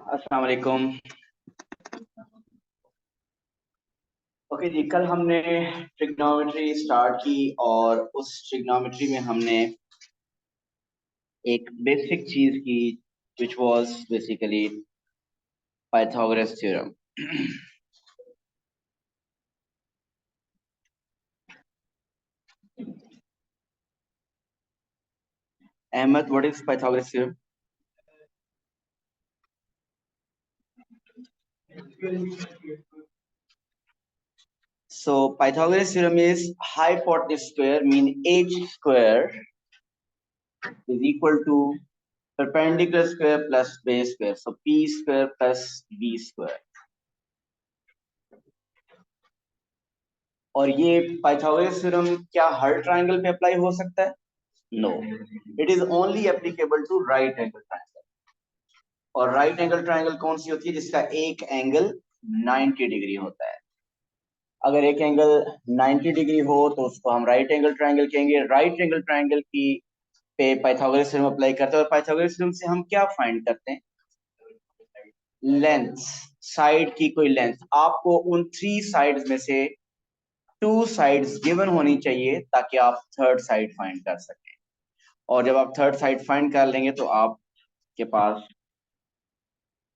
अस्सलाम वालेकुम। ओके जी, कल हमने ट्रिग्नोमेट्री स्टार्ट की और उस ट्रिग्नोमेट्री में हमने एक बेसिक चीज की which was basically Pythagoras theorem. Ahmad, what is Pythagoras theorem? So Pythagoras theorem is hypotenuse square mean h square is equal to perpendicular square plus base square. So p square plus v square. और ये Pythagoras theorem क्या हर triangle पे apply हो सकता है? No, it is only applicable to right angle triangle. और right angle triangle कौन सी होती है? जिसका एक एंगल 90 डिग्री होता है। अगर एक एंगल 90 डिग्री हो तो उसको हम राइट एंगल ट्रायंगल कहेंगे। राइट एंगल ट्रायंगल की पे पाइथागोरस थ्योरम अप्लाई करते हैं। और पाइथागोरस थ्योरम से हम क्या फाइंड करते हैं? लेंथ, साइड की कोई लेंथ। आपको उन थ्री साइड्स में से टू साइड्स गिवन होनी चाहिए ताकि आप थर्ड साइड फाइंड कर सकें। और जब आप थर्ड साइड फाइंड कर लेंगे तो आपके पास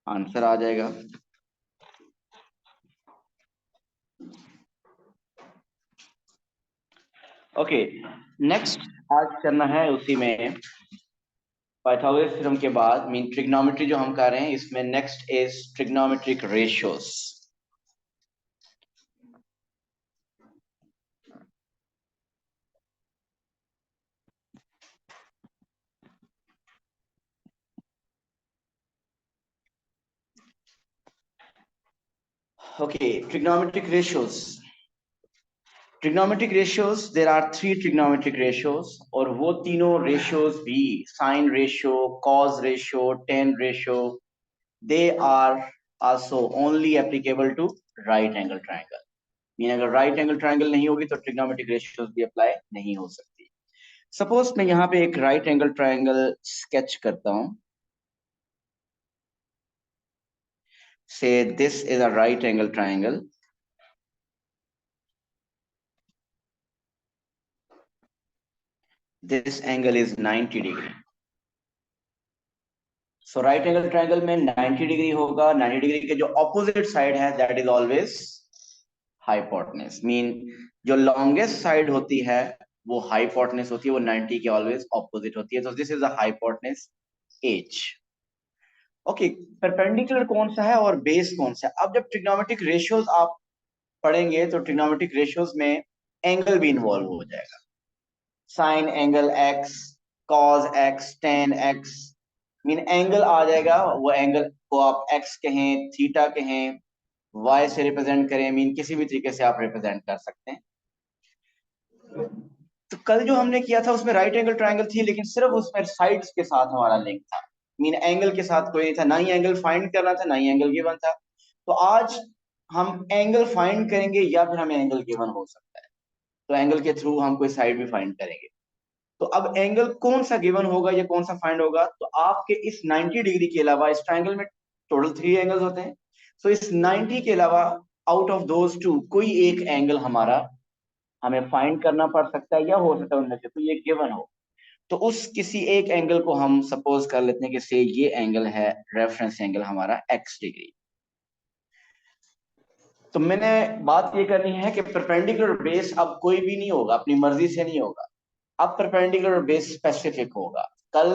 आंसर आ जाएगा। ओके, नेक्स्ट आज करना है उसी में पाइथागोरस थ्योरम के बाद मीन ट्रिग्नोमेट्री जो हम कर रहे हैं इसमें next is trigonometric ratios. Okay, trigonometric ratios. Trigonometric ratios, there are three trigonometric ratios और वो तीनों रेशियोज भी sine ratio, cos ratio, tan ratio, they are also only applicable to right angle triangle. Mean अगर right angle triangle नहीं होगी तो trigonometric ratios भी apply नहीं हो सकती। सपोज मैं यहाँ पे एक राइट एंगल ट्रायंगल स्केच करता हूं। से this is a right angle triangle. This angle is 90 degree. So right angle triangle में 90 डिग्री होगा। 90 डिग्री के जो ऑपोजिट साइड है that is always hypotenuse. Mean जो लॉन्गेस्ट साइड होती है वो हाइपोटेनस होती है, वो 90 के ऑलवेज ऑपोजिट होती है। तो this is the hypotenuse H. Okay, perpendicular कौन सा है और बेस कौन सा है? अब जब ट्रिग्नोमेट्रिक रेशियोज आप पढ़ेंगे तो ट्रिग्नोमेट्रिक रेशियोज में एंगल भी इन्वॉल्व हो जाएगा। Sine angle X, cos X, tan X, mean angle आ जाएगा। वो एंगल को आप एक्स कहें, थीटा कहें, वाई से रिप्रेजेंट करें, मीन किसी भी तरीके से आप रिप्रेजेंट कर सकते हैं। तो कल जो हमने किया था उसमें राइट एंगल ट्रायंगल थी लेकिन सिर्फ उसमें साइड्स के साथ हमारा लिंक था। मीन एंगल के साथ कोई नहीं था, ना ही एंगल फाइंड करना था, ना ही एंगल गिवन था। तो आज हम एंगल फाइंड करेंगे या फिर हमें एंगल गिवन हो सकता है, तो एंगल के थ्रू हम कोई साइड भी फाइंड करेंगे। तो अब एंगल कौन सा गिवन होगा या कौन सा फाइंड होगा? तो आपके इस 90 डिग्री के अलावा इस ट्रायंगल में टोटल थ्री एंगल्स होते हैं। सो इस 90 के अलावा आउट ऑफ दोज टू कोई एक एंगल हमारा हमें फाइंड करना पड़ सकता है, या हो सकता है उनमें से कोई एक गिवन हो। तो उस किसी एक एंगल को हम सपोज कर लेते हैं कि से ये एंगल है रेफरेंस एंगल हमारा x डिग्री। तो मैंने बात ये करनी है कि परपेंडिकुलर बेस अब कोई भी नहीं होगा, अपनी मर्जी से नहीं होगा। अब परपेंडिकुलर बेस स्पेसिफिक होगा। कल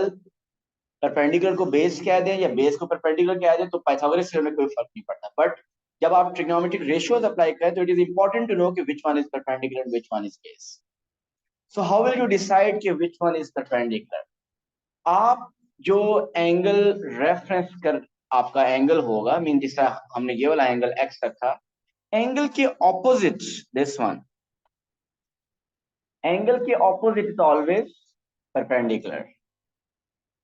परपेंडिकुलर को बेस कह दें या बेस को परपेंडिकुलर कह दें तो पाइथागोरस थ्योरम में कोई फर्क नहीं पड़ता। बट जब आप ट्रिग्नोमेट्रिक रेशियोज अप्लाई करें तो it is important to know कि which one is perpendicular and which one is base. So how will you decide कि विच वन इज परपेंडिकुलर? आप जो एंगल रेफरेंस कर आपका एंगल होगा, मीन जिस तरह हमने ये वाला एंगल एक्स रखा, एंगल के ऑपोजिट दिस वन, एंगल के opposite is always perpendicular.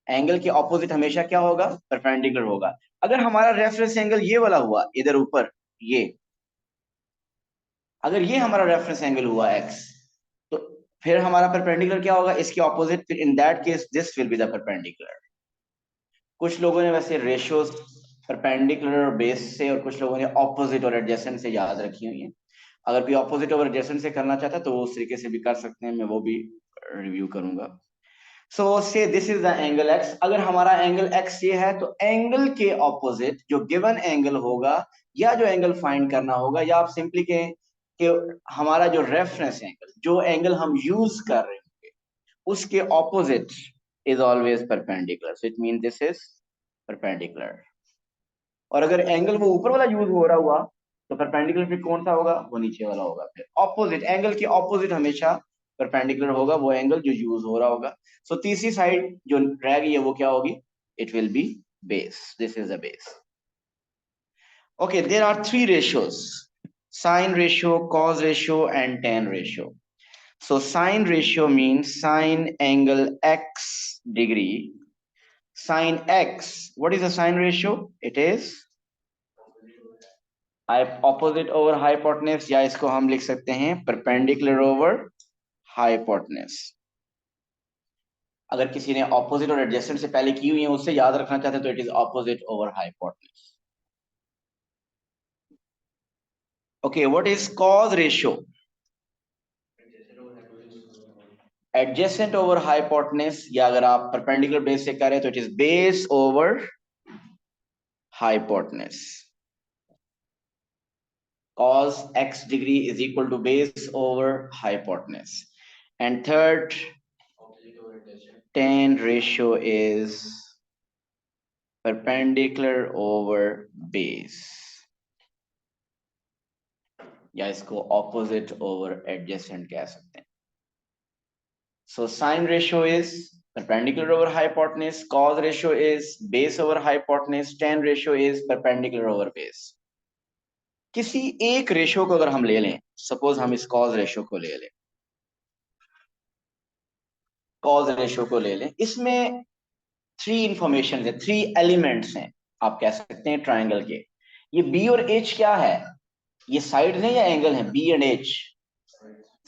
Angle के ऑपोजिट हमेशा क्या होगा? परपेंडिकुलर होगा। अगर हमारा रेफरेंस एंगल ये वाला हुआ इधर ऊपर, ये अगर ये हमारा रेफरेंस एंगल हुआ एक्स, तो फिर हमारा परपेंडिकुलर क्या होगा? इसके ऑपोजिट। फिर in that case this will be the perpendicular. कुछ लोगों ने वैसे रेशियोज परपेंडिकुलर और बेस से, और कुछ लोगों ने ऑपोजिट और एडजेसेंट से याद रखी हुई है। अगर कोई ऑपोजिट और एडजेसेंट से करना चाहता है तो वो उस तरीके से भी कर सकते हैं, मैं वो भी रिव्यू करूंगा। सो से this is the angle X. अगर हमारा एंगल एक्स ये है तो एंगल के ऑपोजिट जो गिवन एंगल होगा या जो एंगल फाइंड करना होगा, या आप सिंपली कहें कि हमारा जो रेफरेंस एंगल, जो एंगल हम यूज कर रहे होंगे, उसके opposite is always perpendicular. So it mean this is perpendicular. और अगर एंगल वो ऊपर वाला यूज हो रहा हुआ तो परपेंडिकुलर फिर कौन सा होगा, वो नीचे वाला होगा। फिर ऑपोजिट, एंगल के ऑपोजिट हमेशा परपेंडिकुलर होगा वो एंगल जो यूज हो रहा होगा। सो तीसरी साइड जो रह गई है वो क्या होगी, it will be base. This is the base. Okay, there are three ratios, sine ratio, cos ratio and tan ratio. So sine ratio means sine angle x degree. Sine x, what is the sine ratio? It is opposite over hypotenuse, या इसको हम लिख सकते हैं perpendicular over hypotenuse. अगर किसी ने opposite और एडजेसेंट से पहले की हुई है उससे याद रखना चाहते हैं तो it is opposite over hypotenuse. Okay, what is cos ratio? Adjacent over hypotenuse, या अगर आप परपेंडिकुलर बेस से करें तो it is base over hypotenuse. Cos x degree is equal to base over hypotenuse. And third, tan ratio is perpendicular over base, या इसको opposite over adjacent कह सकते हैं. So sine ratio is perpendicular over hypotenuse, cos ratio is base over hypotenuse, tan ratio is perpendicular over base. किसी एक ratio को अगर हम ले लें, सपोज हम इस cos रेशियो को ले लें, cos रेशियो को ले लें, इसमें थ्री इंफॉर्मेशन है, थ्री एलिमेंट्स हैं आप कह सकते हैं ट्राइंगल के. ये बी और एच क्या है, ये साइड्स हैं या एंगल है, B and H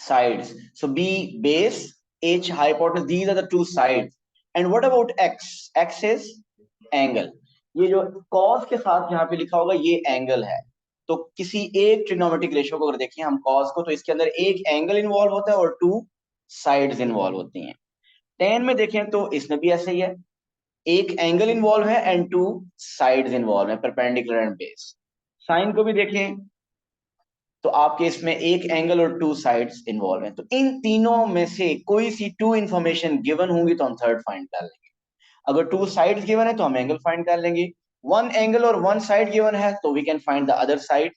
sides. So B base, H hypotenuse, these are the two sides. And what about x, x is angle. ये जो कॉस के साथ यहाँ पे लिखा होगा ये एंगल है. तो किसी एक ट्रिग्नोमेट्रिक रेशियो को अगर देखें हम कॉस को, तो इसके अंदर एक एंगल इन्वॉल्व होता है और टू साइड्स इन्वॉल्व होती हैं. टेन में देखें तो इसमें भी ऐसे ही है, एक एंगल इन्वॉल्व है एंड टू साइड्स इन्वॉल्व है, परपेंडिकुलर एंड बेस. साइन को भी देखें तो आपके इसमें एक एंगल और टू साइड्स इन्वॉल्व हैं. तो इन तीनों में से कोई सी टू इंफॉर्मेशन गिवन होंगी तो हम थर्ड फाइंड कर लेंगे. अगर टू साइड्स गिवन है तो हम एंगल फाइंड कर लेंगे. वन एंगल और वन साइड गिवन है तो we can find the other side.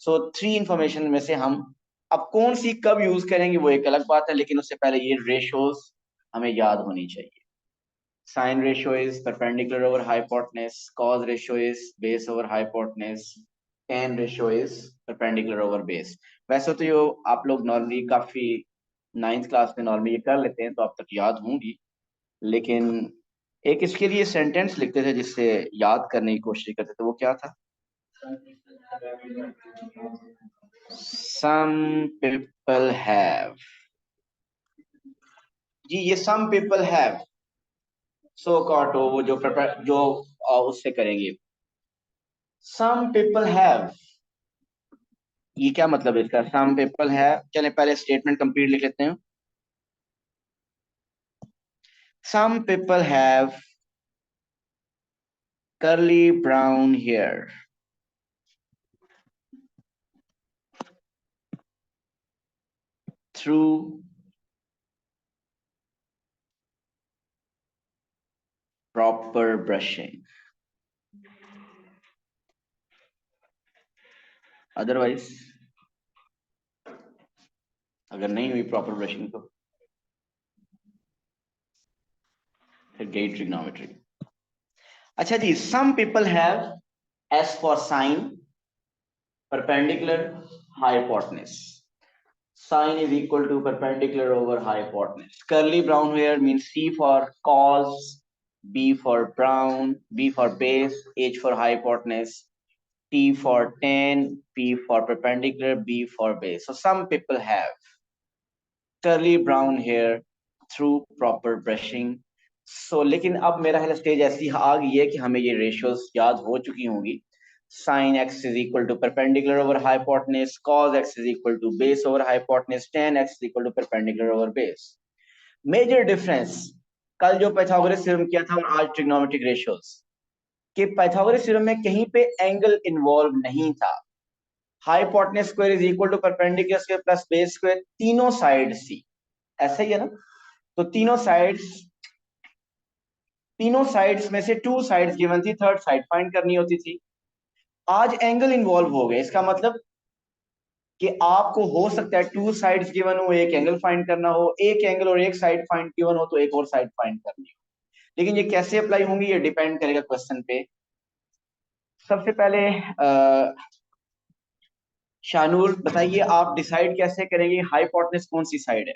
So three information में से हम अब कौन सी कब यूज करेंगे वो एक अलग बात है, लेकिन उससे पहले ये रेशियोज हमें याद होनी चाहिए. Sine ratio is perpendicular over hypotenuse, cos ratio is base over hypotenuse, tan ratio is perpendicular over base. वैसे तो ये आप लोग नॉर्मली काफी नाइन्थ क्लास में नॉर्मली ये कर लेते हैं तो आप तक याद होंगी, लेकिन एक इसके लिए सेंटेंस लिखते थे जिससे याद करने की कोशिश करते थे, वो क्या था? Some people have. जी ये some people have, सो काटो वो जो उससे करेंगे. Some people have, ये क्या मतलब है इसका? Some people have, चले पहले स्टेटमेंट कंप्लीट लिख लेते हैं. Some people have curly brown hair. Through proper brushing. Otherwise, अगर नहीं हुई प्रॉपर ब्रशिंग तो फिर गई ट्रिग्नोमेट्री. अच्छा जी, some people have, S for sine, perpendicular, hypotenuse. Sine is equal to perpendicular over hypotenuse. Curly brown hair means C for cos, B for brown, B for base, H for hypotenuse, T for tan, P for perpendicular, B for base. So some people have curly brown hair through proper brushing. लेकिन अब मेरा ख्याल stage ऐसी आ गई है कि हमें ये रेशियोज याद हो चुकी होंगी। Sine x is equal to perpendicular over hypotenuse, cos x is equal to base over hypotenuse, tan x is equal to perpendicular over base. Major difference कल जो पाइथागोरस थ्योरम किया था और आज ट्रिग्नोमेट्रिक रेशियोज कि पाइथागोरस थ्योरम में कहीं पे एंगल इन्वॉल्व नहीं था। Hypotenuse square is equal to perpendicular square plus base square, तीनों साइड सी, ऐसा ही है ना। तो तीनों साइड्स में से टू साइड्स गिवन थी, थर्ड साइड फाइंड करनी होती थी। आज एंगल इन्वॉल्व हो गए, इसका मतलब कि आपको हो सकता है टू साइड्स गिवन हो, एक एंगल फाइंड करना हो, एक एंगल और एक साइड फाइंड गिवन हो तो एक और साइड फाइंड करनी हो। लेकिन ये कैसे अप्लाई होंगी ये डिपेंड करेगा क्वेश्चन पे। सबसे पहले शानूर बताइए, आप डिसाइड कैसे करेंगे हाइपोटेन्यूज कौन सी साइड है?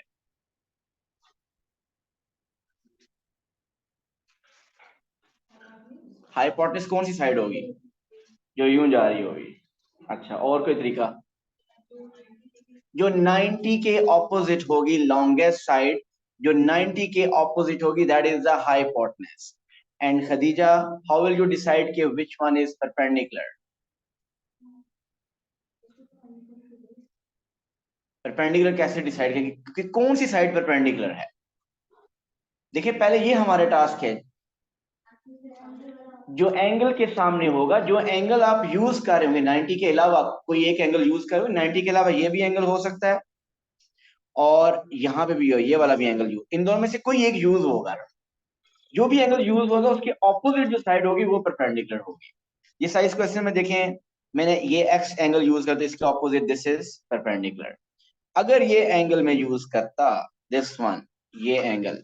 हाइपोटेन्यूज कौन सी साइड होगी जो यूं जा रही होगी? अच्छा, और कोई तरीका? जो 90 के ऑपोजिट होगी, लॉन्गेस्ट साइड जो 90 के ऑपोजिट होगी, that is the hypotenuse. And Khadija, how will you decide कि which one is perpendicular? Perpendicular कैसे डिसाइड करेंगे कि कौन सी साइड परपेंडिकुलर है? देखिए पहले ये हमारे टास्क है, जो एंगल के सामने होगा, जो एंगल आप यूज कर रहे होंगे 90 के अलावा, कोई एक एंगल यूज करोगे 90 के अलावा, ये भी एंगल हो सकता है और यहाँ पे भी हो, ये वाला भी एंगल यूज, इन दोनों में से कोई एक यूज होगा। जो भी एंगल यूज होगा उसके ऑपोजिट जो साइड होगी वो परपेंडिकुलर होगी। ये साइज क्वेश्चन में देखें, मैंने ये एक्स एंगल यूज करते, इसके ऑपोजिट दिस इज परपेंडिकुलर। अगर ये एंगल में यूज करता दिस वन, ये एंगल,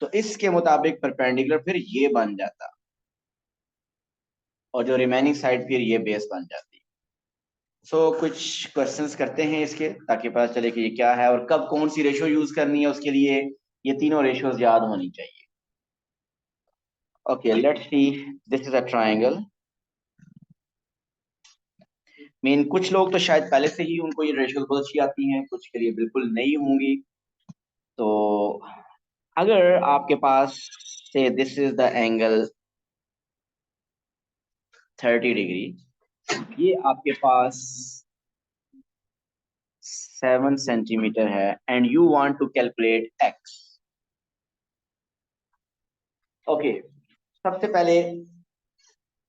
तो इसके मुताबिक परपेंडिकुलर फिर ये बन जाता और जो रिमेनिंग साइड फिर ये बेस बन जाती। कुछ क्वेश्चंस करते हैं इसके, ताकि पता चले कि ये क्या है और कब कौन सी रेशियो यूज करनी है। उसके लिए ये तीनों रेशियोज याद होनी चाहिए। Okay, let's see, this is a triangle. Mean कुछ लोग तो शायद पहले से ही उनको ये रेशियोज बहुत अच्छी आती हैं, कुछ के लिए बिल्कुल नहीं होंगी। तो अगर आपके पास से this is the angle 30 degree, ये आपके पास 7 सेंटीमीटर है and you want to calculate x. Okay, सबसे पहले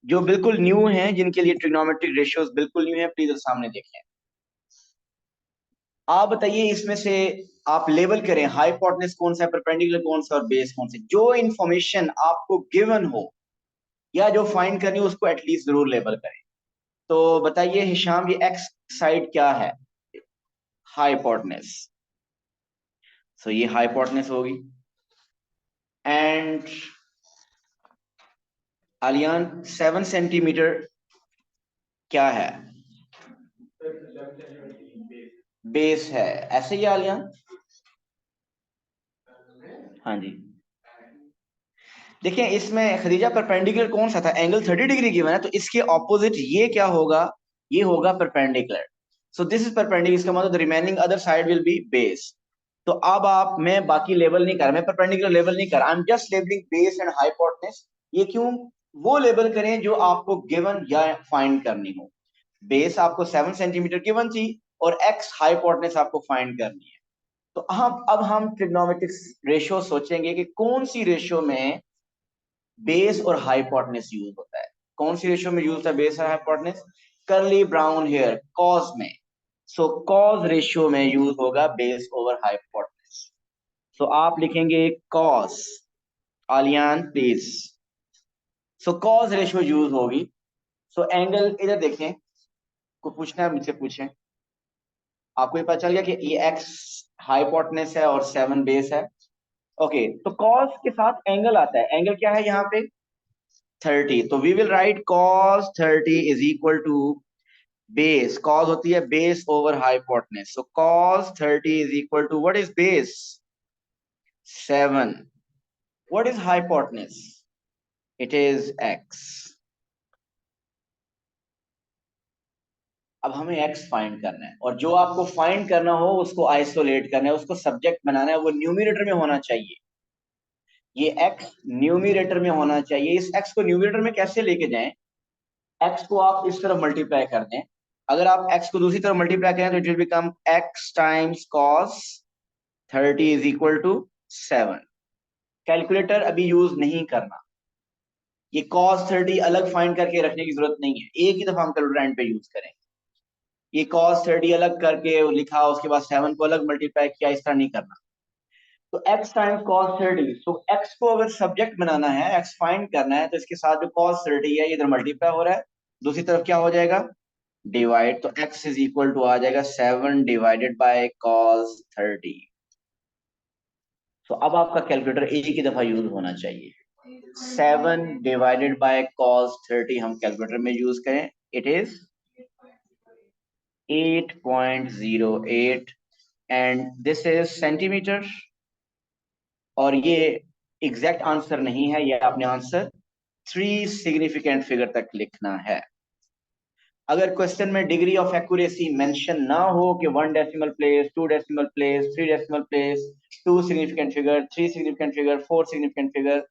जो बिल्कुल न्यू हैं, जिनके लिए ट्रिग्नोमेट्रिक रेशियोज बिल्कुल न्यू है, प्लीज सामने देखें। आप बताइए इसमें से, आप लेबल करें हाइपोटेन्यूज कौन सा है, परपेंडिकुलर कौन सा और बेस कौन सा। जो इंफॉर्मेशन आपको गिवन हो या जो फाइंड करनी हो उसको एटलीस्ट जरूर लेबल करें। तो बताइए हिशाम, ये एक्स साइड क्या है? हाइपोटेन्यूज। ये हाइपोटेन्यूज होगी। एंड आलियान, 7 सेंटीमीटर क्या है? बेस है, ऐसे ही आलियान? हाँ जी। देखिए इसमें खदीजा परपेंडिकुलर कौन सा था? एंगल 30 डिग्री गिवन है, तो इसके ऑपोजिट ये क्या होगा? ये होगा परपेंडिकुलर। दिस इज परपेंडिकुलर, इसका मतलब remaining other side will be base. तो अब आप, मैं बाकी लेवल नहीं कर रहा, मैं परपेंडिकुलर लेवल नहीं कर रहा, I am just labelling base and hypotenuse. ये क्यों? वो लेवल करें जो आपको गिवन या फाइंड करनी हो। बेस आपको 7 सेंटीमीटर गिवन थी और एक्स हाइपोटेन्यूज आपको फाइंड करनी है। तो हम ट्रिग्नोमेट्रिक रेशियो सोचेंगे कि कौन सी रेशियो में बेस और हाइपोटेन्यूज यूज होता है। कौन सी रेशियो में यूज होता है बेस और hypotenuse? Curly brown hair, cos में। कॉस रेशियो में यूज होगा बेस ओवर हाइपोटेन्यूज। आप लिखेंगे cos, Aliyan please. Cos ratio use होगी। एंगल इधर देखें, को पूछना है मुझसे पूछें। आपको ये पता चल गया कि ये एक्स हाइपोटेन्यूज है और 7 बेस है। ओके, तो कॉस के साथ एंगल आता है, एंगल क्या है यहाँ पे? 30। तो we will write cos 30 is equal to base, cos होती है base over hypotenuse. cos 30 is equal to what is base? 7। What is hypotenuse? It is x। अब हमें x फाइंड करना है और जो आपको फाइंड करना हो उसको आइसोलेट करना है, उसको सब्जेक्ट बनाना है, वो न्यूमरेटर में होना चाहिए। ये x न्यूमिरेटर में होना चाहिए। इस x को न्यूमिरेटर में कैसे लेके जाएं? x को आप इस तरफ मल्टीप्लाई कर दें। अगर आप x को दूसरी तरफ मल्टीप्लाई करें तो it will become x times cos 30 is equal to 7। Calculator अभी यूज नहीं करना, ये cos 30 अलग फाइंड करके रखने की जरूरत नहीं है, एक ही दफा हम कैलकुलेटर एंड पे यूज करें। ये cos 30 अलग करके लिखा, उसके बाद 7 को अलग मल्टीप्लाई किया, इस तरह नहीं करना। तो x टाइम्स cos 30, तो x को अगर सब्जेक्ट बनाना है, x फाइंड करना है, तो इसके साथ जो cos 30 है इधर मल्टीप्लाई हो रहा है, दूसरी तरफ क्या हो जाएगा? डिवाइड। तो x इज इक्वल टू आ जाएगा 7 डिवाइडेड बाय cos 30। तो अब आपका कैलकुलेटर एक ही दफा यूज होना चाहिए। 7 डिवाइडेड बाय cos 30 हम कैलकुलेटर में यूज करें, it is 8.08 and this is centimetre. और ये एग्जैक्ट आंसर नहीं है, ये आपने आंसर 3 सिग्निफिकेंट फिगर तक लिखना है। अगर क्वेश्चन में डिग्री ऑफ एक्यूरेसी मेंशन ना हो कि 1 decimal place, 2 decimal place, 3 decimal place, 2 significant figure, 3 significant figure, 4 significant figure,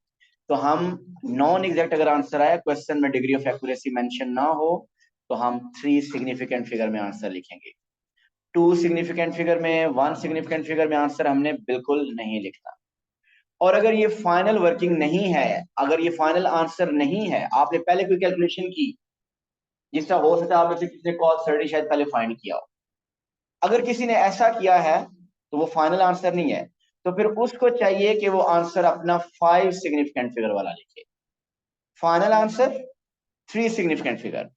तो हम नॉन एग्जैक्ट अगर आंसर आया, क्वेश्चन में डिग्री ऑफ एक्यूरेसी मेंशन ना हो, तो हम 3 सिग्निफिकेंट फिगर में आंसर लिखेंगे। 2 सिग्निफिकेंट फिगर में, 1 सिग्निफिकेंट फिगर में आंसर हमने बिल्कुल नहीं लिखना। और अगर ये फाइनल वर्किंग नहीं है, अगर ये फाइनल आंसर नहीं है, आपने पहले कोई कैलकुलेशन की, जिसका हो सकता है आप में से किसी ने cos 30 शायद पहले फाइंड किया हो, अगर किसी ने ऐसा किया है तो वो फाइनल आंसर नहीं है। तो फिर उसको चाहिए कि वो आंसर अपना 5 सिग्निफिकेंट फिगर वाला लिखे। Final answer 3 significant figure.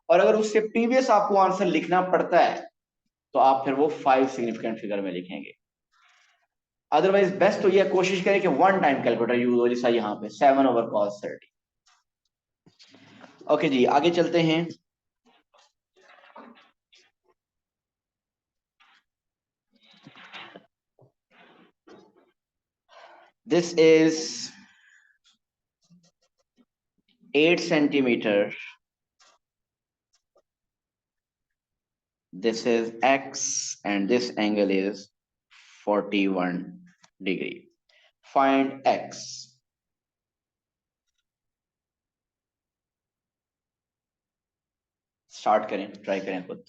और अगर उससे प्रीवियस आपको आंसर लिखना पड़ता है तो आप फिर वो 5 सिग्निफिकेंट फिगर में लिखेंगे। अदरवाइज बेस्ट तो ये कोशिश करें कि वन टाइम कैलकुलेटर यूज हो, जैसा यहाँ पे 7 ओवर cos 30। ओके जी, आगे चलते हैं। This is 8 centimeter. This is x and this angle is 41 degree. Find x. Start करें, ट्राई करें खुद।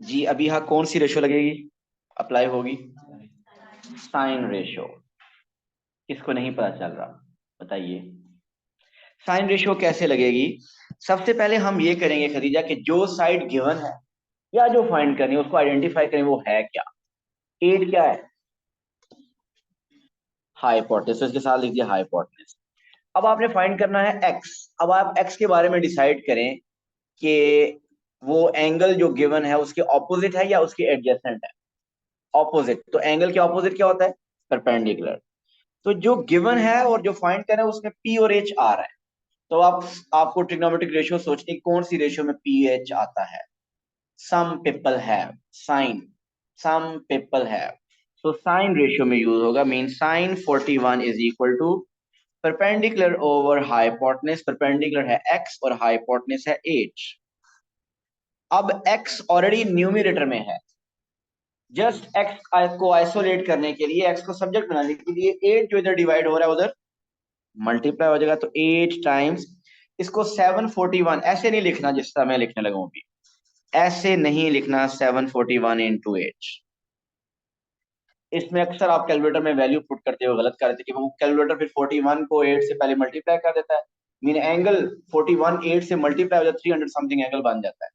जी अभी यहाँ कौन सी रेशो लगेगी, अप्लाई होगी? Sine ratio. किसको नहीं पता चल रहा बताइए, साइन रेशो कैसे लगेगी? सबसे पहले हम ये करेंगे खदीजा कि जो साइड गिवन है या जो फाइंड करनी है उसको आइडेंटिफाई करें, वो है क्या। 8 क्या है? हाइपोटेनस, के साथ लिख दिया हाइपोटेनस। अब आपने फाइंड करना है x। अब आप x के बारे में डिसाइड करें कि वो एंगल जो गिवन है उसके ऑपोजिट है या उसके एडजेसेंट है। ऑपोजिट, तो एंगल के ऑपोजिट क्या होता है? परपेंडिकुलर। तो जो गिवन है और जो फाइंड करना है उसमें p और h आ रहा है। तो आपको ट्रिग्नोमेट्रिक रेशियो सोचनी, कौन सी रेशियो में p h आता है। Some people have sine, some people have, so sine ratio में यूज होगा। Mean sine 41 is equal to perpendicular over hypotenuse. Perpendicular है x और हाइपोटेनस है h। अब x ऑलरेडी न्यूमिरेटर में है, जस्ट x को आइसोलेट करने के लिए, x को सब्जेक्ट बनाने के लिए 8 जो इधर डिवाइड हो रहा है उधर मल्टीप्लाई हो जाएगा। तो 8 टाइम्स, इसको 741 ऐसे नहीं लिखना जिस तरह मैं लिखने लगा हूं अभी, ऐसे नहीं लिखना 741 इंटू 8। इसमें अक्सर आप कैलकुलेटर में वैल्यू पुट करते हो गलत कर देते, कि वो कैलकुलेटर फिर 41 को 8 से पहले मल्टीप्लाई कर देता है। मीन एंगल 41 8 से मल्टीप्लाई हो जाता है, 300 समथिंग एंगल बन जाता है।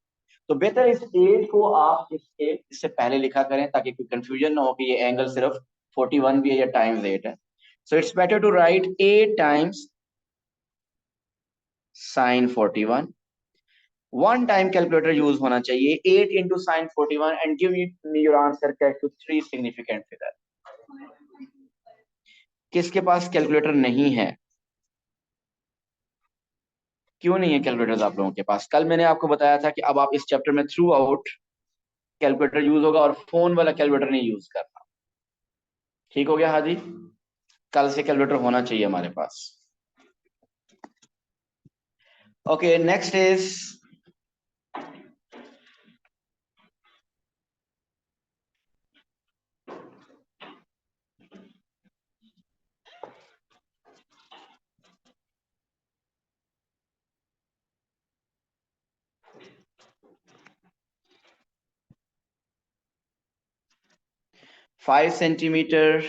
तो बेहतर इस 8 को आप इससे पहले लिखा करें ताकि कोई कंफ्यूजन ना हो कि ये एंगल सिर्फ 41 भी है या टाइम्स 8 है। So it's better to write 8 times sine 41। One time calculator use होना चाहिए, 8 into sine 41 and give me your answer correct to 3 significant figure. किसके पास कैलकुलेटर नहीं है? क्यों नहीं है कैलकुलेटर आप लोगों के पास? कल मैंने आपको बताया था कि अब आप इस चैप्टर में थ्रू आउट कैलकुलेटर यूज होगा और फोन वाला कैलकुलेटर नहीं यूज करना। ठीक हो गया हाजी? कल से कैलकुलेटर होना चाहिए हमारे पास। Okay, next is 5 centimetre,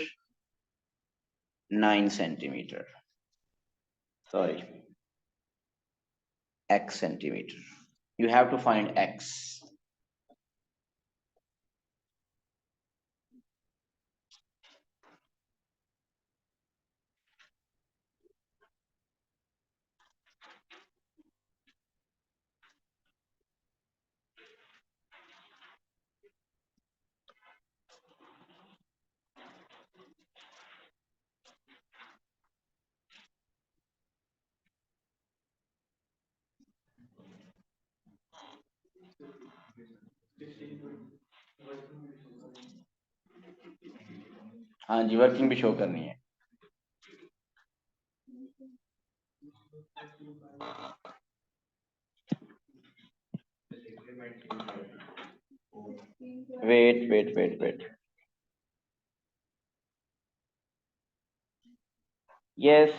9 centimetre, sorry, x centimeter. You have to find x. हाँ जी, वर्किंग भी शो करनी है। Wait wait wait wait, yes,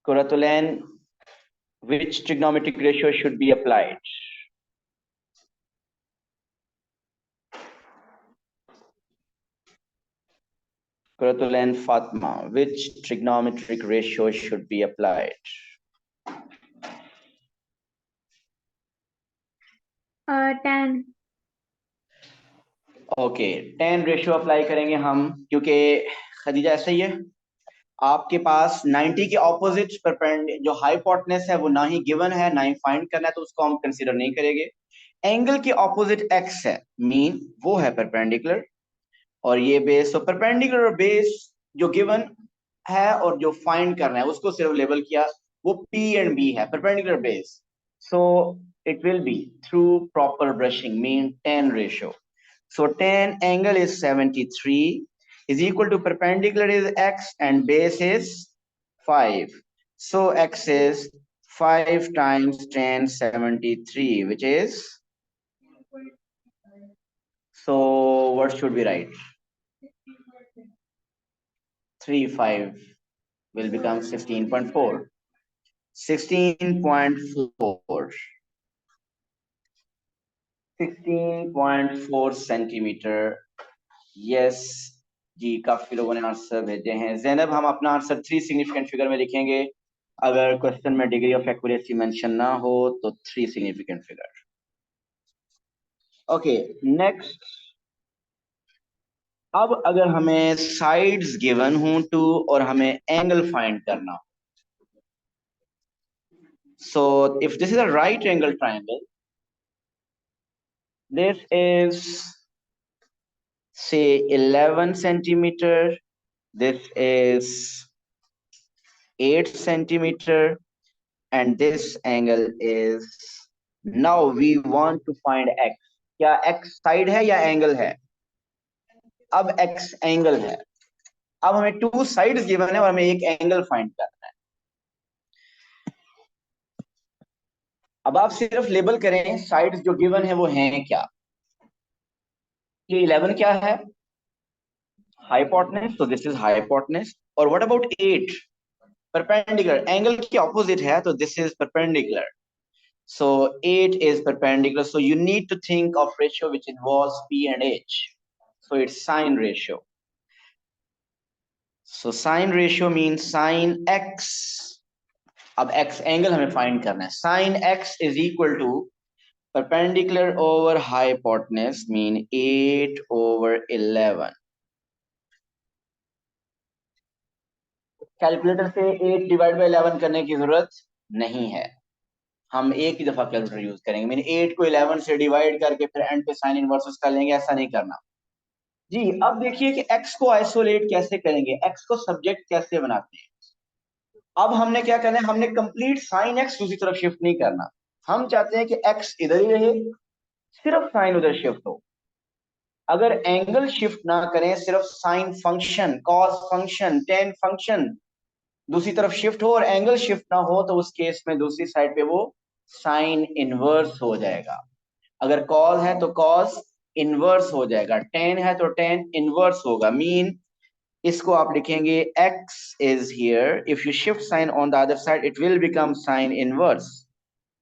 Kuratulan, which trigonometric ratio should be applied? Kuratulan Fatma, which trigonometric ratio should be applied? 10. Okay, 10 ratio apply करेंगे हम, क्योंकि खदीजा ऐसा ही है, आपके पास 90 के ऑपोजिट जो हाइपोटेनस है वो ना ही गिवन है ना ही फाइंड करना है, तो उसको हम कंसीडर नहीं करेंगे। एंगल के ऑपोजिट एक्स है, मीन वो है परपेंडिकुलर, और ये बेस, तो परपेंडिकुलर और बेस जो गिवन है और जो फाइंड करना है उसको सिर्फ लेबल किया, वो पी एंड बी है, perpendicular base. So it will B through proper brushing, mean 10 ratio. So tan angle is 73 is equal to perpendicular is x and base is 5. So x is 5 times tan 73, which is, so what should we write? 3 5 will become 16.4. 16.4. 16.4 centimetre. Yes जी, काफी लोगों ने answer भेजे हैं। जैनब, हम अपना answer 3 significant figure में लिखेंगे। अगर क्वेश्चन में डिग्री ऑफ एक्यूरेसी मेंशन ना हो तो 3 सिग्निफिकेंट फिगर। ओके, नेक्स्ट, अब अगर हमें साइड्स गिवन हो टू और हमें एंगल फाइंड करना हो, so if this is a right angle triangle, this is say 11 centimeter, this is 8 centimeter, and this angle is, now we want to find x. क्या x side है या angle है? अब x angle है। अब हमें 2 साइड्स गिवन है और हमें एक एंगल फाइंड करना है। अब आप सिर्फ लेबल करें साइड्स जो गिवन है वो हैं क्या। ये 11 क्या है? Hypotenuse, so this is hypotenuse. और what about 8? परपेंडिकुलर, एंगल के ऑपोजिट है, तो this is perpendicular. So 8 is perpendicular. So you need to think of ratio which involves P and H. So it's sine ratio. So sine ratio means sine x. अब x angle हमें find करना है। Sine x is equal to perpendicular over hypotenuse, mean 8 over 11. Calculator से 8 divide by 11 करने की जरूरत नहीं है, हम एक ही दफा कैलकुलेटर यूज करेंगे, मीन 8 को 11 से डिवाइड करके फिर एंड पे साइन इनवर्स कर लेंगे, ऐसा नहीं करना जी। अब देखिए कि x को आइसोलेट कैसे करेंगे, x को सब्जेक्ट कैसे बनाते हैं। अब हमने क्या करना है, हमने कंप्लीट साइन x दूसरी तरफ शिफ्ट नहीं करना, हम चाहते हैं कि x इधर ही रहे, सिर्फ साइन उधर शिफ्ट हो। अगर एंगल शिफ्ट ना करें, सिर्फ sine function, cos function, ten function दूसरी तरफ शिफ्ट हो और एंगल शिफ्ट ना हो, तो उस केस में दूसरी साइड पे वो साइन इनवर्स हो जाएगा। अगर कॉस है तो कॉस इनवर्स हो जाएगा, टेन है तो टेन इनवर्स होगा। मीन इसको आप लिखेंगे x is here, if you shift sign on the other side it will become sin inverse.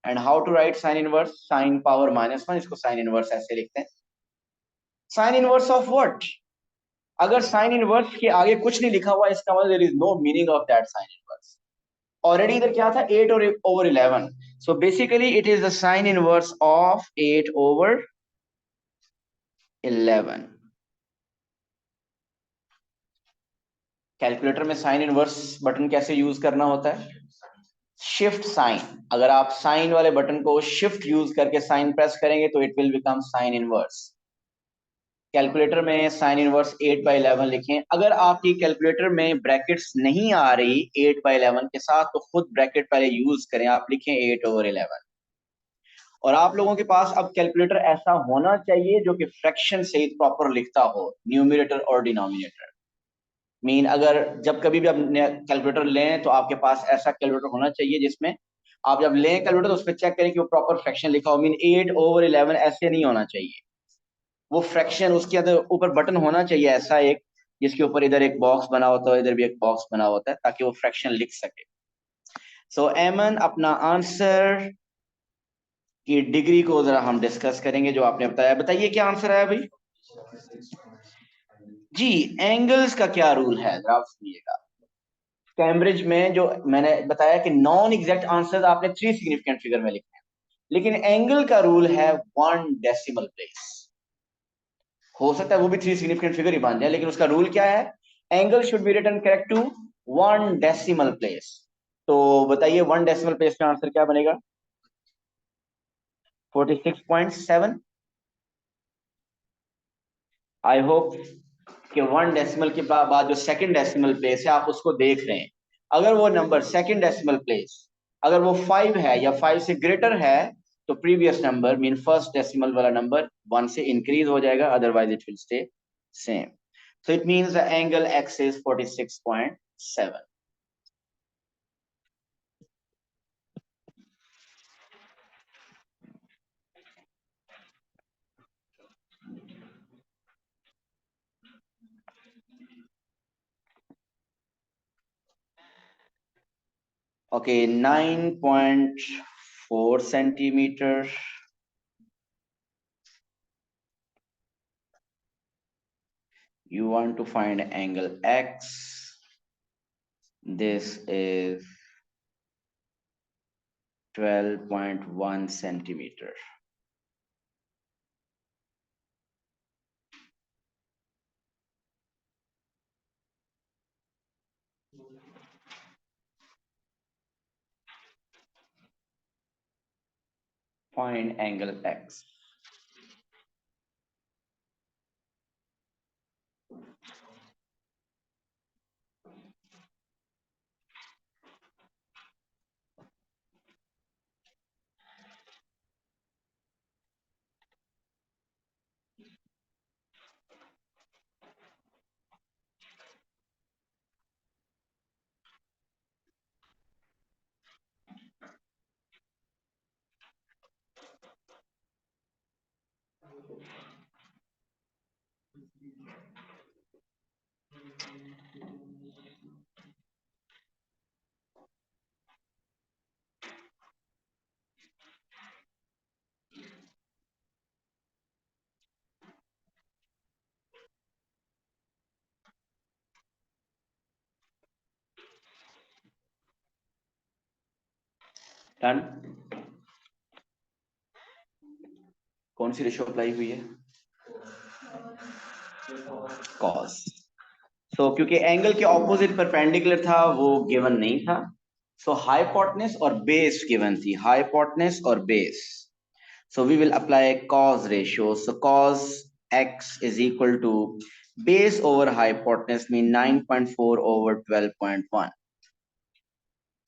And how to write sin inverse? Sin power -1, इसको sin inverse ऐसे लिखते हैं। sin inverse of what? अगर sin inverse के आगे कुछ नहीं लिखा हुआ, इसका मतलब there is no meaning of that sin inverse. Already इधर क्या था, 8 over 11, so basically it is the sin inverse of 8 over 11. Calculator में साइन इनवर्स बटन कैसे यूज करना होता है? शिफ्ट साइन, अगर आप साइन वाले बटन को शिफ्ट यूज करके साइन प्रेस करेंगे तो it will become sine inverse. Calculator में साइन इनवर्स 8/11 लिखें। अगर आपकी कैलकुलेटर में ब्रैकेट्स नहीं आ रही 8/11 के साथ, तो खुद ब्रैकेट पहले यूज करें, आप लिखें 8/11। और आप लोगों के पास अब कैलकुलेटर ऐसा होना चाहिए जो कि फ्रैक्शन सहित प्रॉपर लिखता हो, न्यूमरेटर और डिनोमिनेटर। मीन अगर जब कभी भी आप कैलकुलेटर लें तो आपके पास ऐसा कैलकुलेटर होना चाहिए जिसमें आप जब लें कैलकुलेटर तो उस पर चेक करें कि वो प्रॉपर फ्रैक्शन लिखा हो। मीन 8/11 ऐसे नहीं होना चाहिए, वो फ्रैक्शन उसके अंदर ऊपर बटन होना चाहिए ऐसा एक, जिसके ऊपर इधर एक बॉक्स बना होता है, इधर भी एक बॉक्स बना होता है, ताकि वो फ्रैक्शन लिख सके। सो एमन, अपना आंसर की डिग्री को जरा हम डिस्कस करेंगे जो आपने बताया। बताइए क्या आंसर आया भाई? जी, एंगल्स का क्या रूल है जरा आप सुनिएगा। कैम्ब्रिज में जो मैंने बताया कि नॉन एग्जैक्ट आंसर आपने 3 सिग्निफिकेंट फिगर में लिखने हैं, लेकिन एंगल का रूल है 1 डेसिमल प्लेस। हो सकता है वो भी 3 सिग्निफिकेंट फिगर ही बन जाए, लेकिन उसका रूल क्या है? Angle should be written correct to 1 decimal place. तो बताइए 1 डेसिमल प्लेस का आंसर क्या बनेगा? 46.7। आई होप कि 1 डेसिमल के बाद जो सेकंड डेसिमल प्लेस है आप उसको देख रहे हैं। अगर वो नंबर सेकंड डेसिमल प्लेस अगर वो 5 है या 5 से ग्रेटर है, तो previous number mean first decimal वाला नंबर 1 से इंक्रीज हो जाएगा, otherwise it will stay same. So it means the angle x is 46.7. Okay, 9.4 centimeter. You want to find angle x. This is 12.1 centimeter. Find angle x. Done. कौन सी ratio apply हुई है? cos. So क्योंकि angle के opposite perpendicular था वो given नहीं था, सो हाइपोटेनस और बेस गिवन थी, हाइपोटेनस और base. So we will apply cos ratio. So cos x is equal to base over hypotenuse, mean 9.4 over 12.1.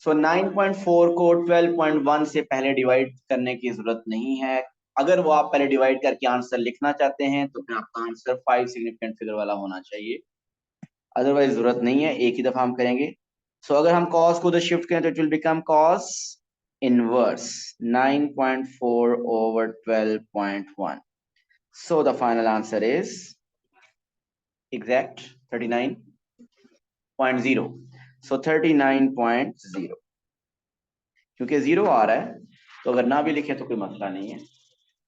So 9.4 को 12.1 से पहले डिवाइड करने की जरूरत नहीं है। अगर वो आप पहले डिवाइड करके आंसर लिखना चाहते हैं तो फिर आपका आंसर 5 सिग्निफिकेंट फिगर वाला होना चाहिए, अदरवाइज जरूरत नहीं है, एक ही दफा हम करेंगे। सो अगर हम cos को उधर शिफ्ट करें तो it will become cos inverse 9.4 over 12.1. So the final answer is exact 39.0. So 39.0, क्योंकि 0 आ रहा है तो अगर ना भी लिखे तो कोई मसला नहीं है,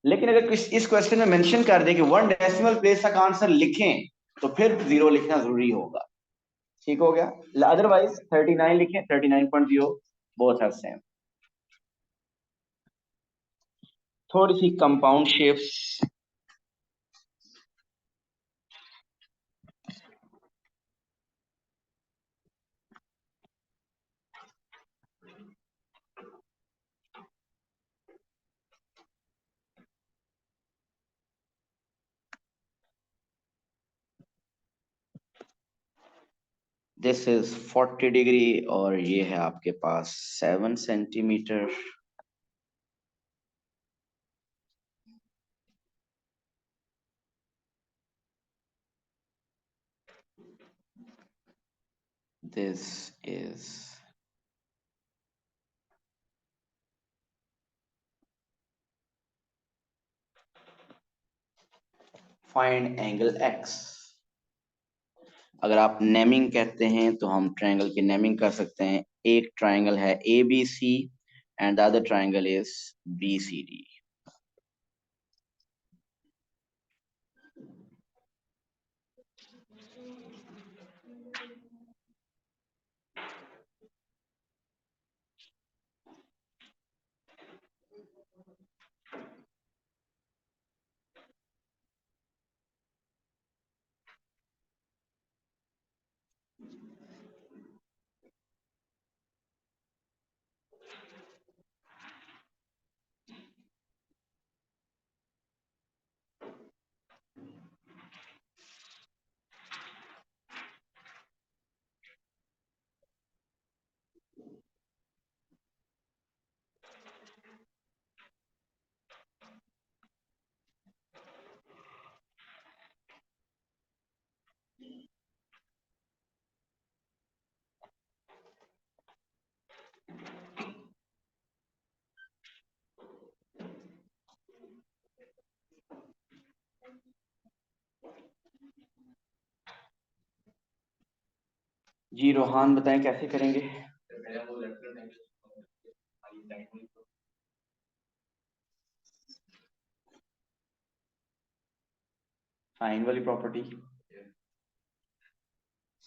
लेकिन अगर इस क्वेश्चन में मेंशन कर दे कि 1 डेसिमल प्लेस तक आंसर लिखें तो फिर 0 लिखना जरूरी होगा। ठीक हो गया, अदरवाइज 39 लिखें, 39.0, बोथ आर सेम। थोड़ी सी compound shapes, this is 40 degree और ये है आपके पास 7 centimetre. This is find angle X. अगर आप नेमिंग कहते हैं तो हम ट्रायंगल की नेमिंग कर सकते हैं। एक ट्रायंगल है ABC and the other triangle is BCD। जी रोहान बताएं कैसे करेंगे। साइन वाली प्रॉपर्टी,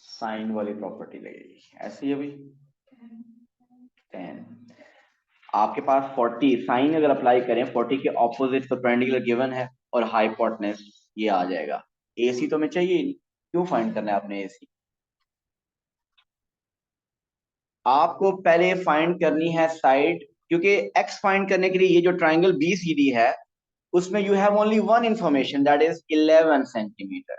साइन वाली प्रॉपर्टी लगेगी ऐसे ही अभी 10। आपके पास 40 साइन अगर अप्लाई करें 40 के ऑपोजिट परपेंडिकुलर गिवन है और हाइपोटेनस ये आ जाएगा। AC तो हमें चाहिए ही नहीं, क्यों फाइंड करना है आपने AC? आपको पहले फाइंड करनी है साइड, क्योंकि x फाइंड करने के लिए ये जो ट्राइंगल BCD है उसमें you have only one information that is 11 centimetre.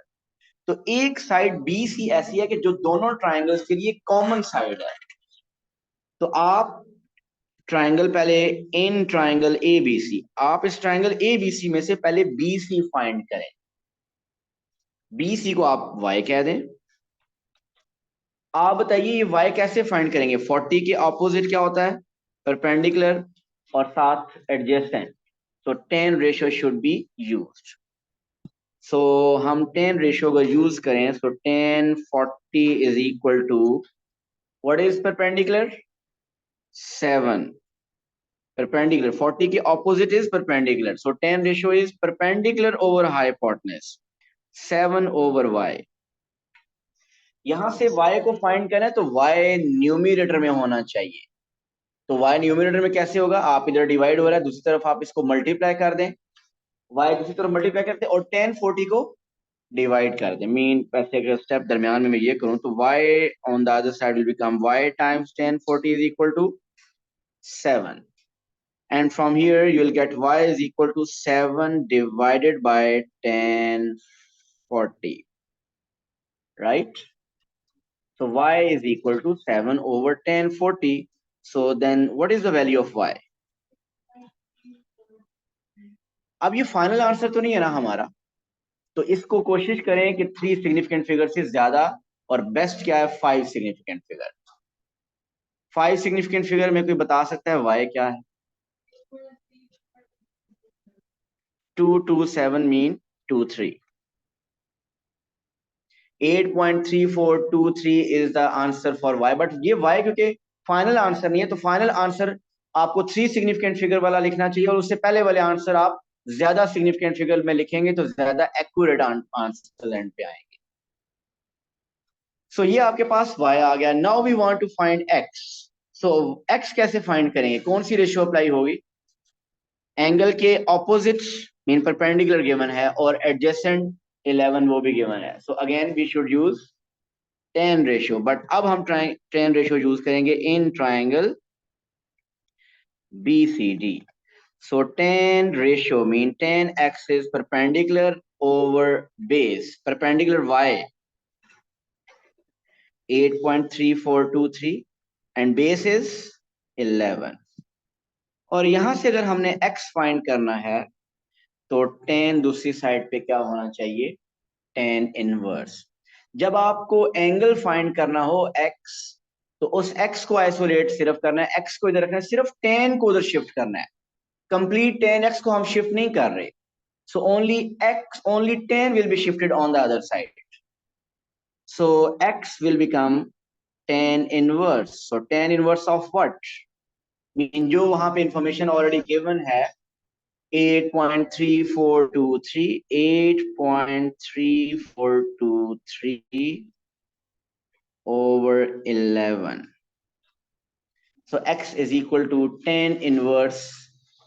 तो एक साइड BC ऐसी है कि जो दोनों ट्राइंगल्स के लिए कॉमन साइड है। तो आप ट्राइंगल पहले इन ट्राइंगल ABC, आप इस ट्राइंगल ABC में से पहले BC फाइंड करें। BC को आप y कह दें। आप बताइए ये y कैसे फाइंड करेंगे? 40 के ऑपोजिट क्या होता है? परपेंडिकुलर और साथ एडजेसेंट। तो 10 ratio should be used. So हम 10 रेशियो का यूज करें, so 10 40 is equal to what is perpendicular? 7। Perpendicular 40 के opposite is perpendicular, so 10 ratio is perpendicular over hypotenuse 7 over y। यहां से y को फाइंड करें तो y न्यूमरेटर में होना चाहिए। तो y न्यूमरेटर में कैसे होगा? आप इधर डिवाइड हो रहा है, दूसरी तरफ आप इसको मल्टीप्लाई कर दें, y दूसरी तरफ मल्टीप्लाई करते हैं और 10 40 को डिवाइड कर दें। मीन वैसे अगर स्टेप दरमियान में मैं ये करूं तो y on the other side will become y times 10 40 is equal to 7, and from here you will get y is equal to 7 divided by 10 40, right? So y is equal to 7 over 10 40. So then what is the value of y? अब ये final answer तो नहीं है ना हमारा, तो इसको कोशिश करें कि 3 सिग्निफिकेंट फिगर से ज्यादा, और बेस्ट क्या है 5 सिग्निफिकेंट फिगर। 5 सिग्निफिकेंट फिगर में कोई बता सकता है वाई क्या है? 227 mean 23। 8.3423 is the answer for y, but ये वाई क्योंकि फाइनल आंसर नहीं है, तो फाइनल आंसर आपको 3 सिग्निफिकेंट फिगर वाला लिखना चाहिए, और उससे पहले वाले आंसर आप ज्यादा सिग्निफिकेंट फिगर में लिखेंगे तो ज्यादा एक्यूरेट आंसर एंड पे आएंगे। सो ये आपके पास y आ गया। Now we want to find x। सो x कैसे फाइंड करेंगे, कौन सी रेशियो अप्लाई होगी? एंगल के ऑपोजिट मीन परपेंडिकुलर गिवन है, और एडजेसेंट 11 वो भी गिवन है। So again we should use tan ratio, but अब हम tan रेशियो यूज करेंगे in triangle BCD। So tan ratio mean tan x is perpendicular over base, perpendicular y 8.3423 and base is 11। और यहां से अगर हमने x फाइंड करना है तो tan दूसरी साइड पे क्या होना चाहिए? tan inverse. जब आपको एंगल फाइंड करना हो x, तो उस x को आइसोलेट सिर्फ करना है, x को इधर रखना है, सिर्फ tan को उधर शिफ्ट करना है। कंप्लीट tan x को हम शिफ्ट नहीं कर रहे, so only tan will be shifted on the other side, so x will become tan inverse। so tan inverse of what? Mean जो वहां पे इंफॉर्मेशन ऑलरेडी गिवन है 8.3423, 8.3423 over 11। so x is equal to tan inverse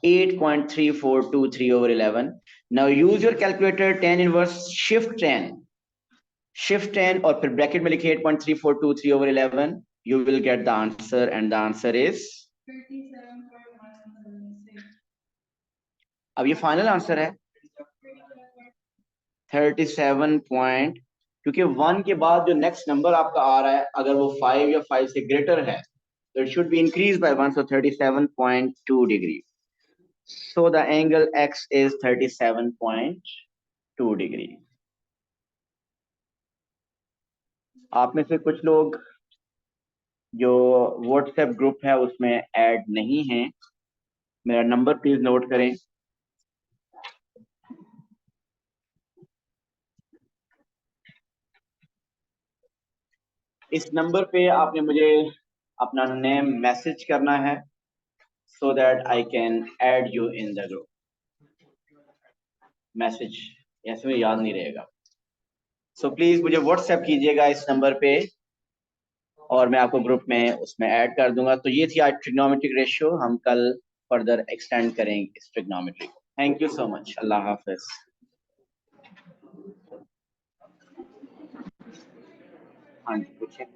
8.3423 over 11। now use your calculator, tan inverse shift 10 और फिर bracket में लिखिए 8.3423 over 11, you will get the answer, and the answer is 37.176। अब ये फाइनल आंसर है 37 point, क्योंकि 1 के बाद जो नेक्स्ट नंबर आपका आ रहा है अगर वो 5 या 5 से ग्रेटर है तो it should be increase by 1, so 37.2 degree. so the angle x is 37.2 degree. आप में से कुछ लोग जो व्हाट्सएप ग्रुप है उसमें ऐड नहीं है, मेरा नंबर प्लीज नोट करें। इस नंबर पे आपने मुझे अपना नेम मैसेज करना है so that I can add you in the group। Message ऐसे में याद नहीं रहेगा, so प्लीज मुझे व्हाट्सएप कीजिएगा इस नंबर पे और मैं आपको ग्रुप में उसमें ऐड कर दूंगा। तो ये थी आज ट्रिग्नोमेट्रिक रेशियो, हम कल फर्दर एक्सटेंड करेंगे इस ट्रिग्नोमेट्री को। थैंक यू सो मच, अल्लाह हाफिज। हाँ जी पूछिए।